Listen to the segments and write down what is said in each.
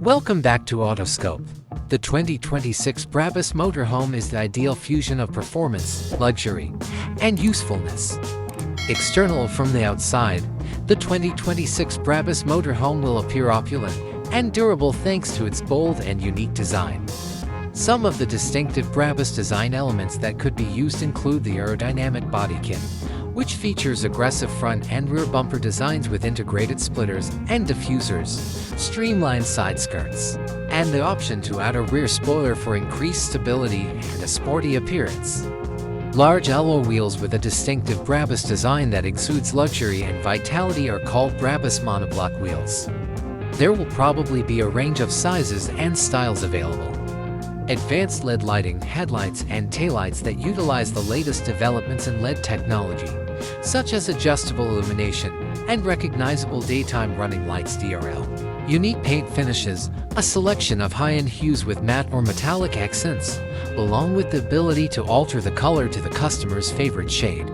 Welcome back to Autoscope. The 2026 Brabus Motorhome is the ideal fusion of performance, luxury, and usefulness. External from the outside, the 2026 Brabus Motorhome will appear opulent and durable thanks to its bold and unique design. Some of the distinctive Brabus design elements that could be used include the Aerodynamic Body Kit, which features aggressive front and rear bumper designs with integrated splitters and diffusers, streamlined side skirts, and the option to add a rear spoiler for increased stability and a sporty appearance. Large alloy wheels with a distinctive Brabus design that exudes luxury and vitality are called Brabus Monoblock Wheels. There will probably be a range of sizes and styles available. Advanced LED lighting, headlights, and taillights that utilize the latest developments in LED technology, such as adjustable illumination and recognizable daytime running lights (DRL). Unique paint finishes, a selection of high-end hues with matte or metallic accents, along with the ability to alter the color to the customer's favorite shade.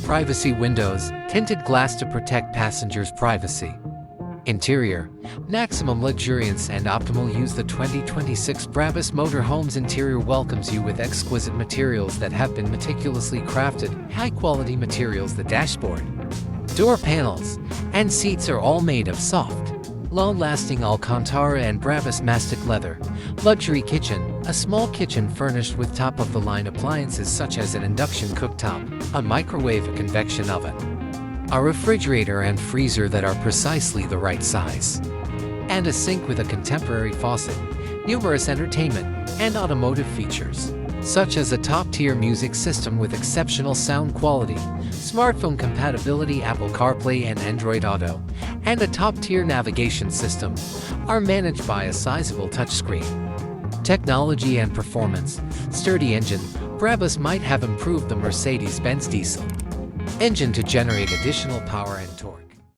Privacy windows, tinted glass to protect passengers' privacy. Interior, maximum luxuriance and optimal use. The 2026 Brabus Motorhome's interior welcomes you with exquisite materials that have been meticulously crafted, high-quality materials. The dashboard, door panels, and seats are all made of soft, long-lasting Alcantara and Brabus Mastik leather. Luxury kitchen, a small kitchen furnished with top-of-the-line appliances such as an induction cooktop, a microwave, a convection oven, a refrigerator and freezer that are precisely the right size, and a sink with a contemporary faucet. Numerous entertainment and automotive features, such as a top-tier music system with exceptional sound quality, smartphone compatibility, Apple CarPlay and Android Auto, and a top-tier navigation system, are managed by a sizable touchscreen. Technology and performance. Sturdy engine. Brabus might have improved the Mercedes-Benz diesel engine to generate additional power and torque.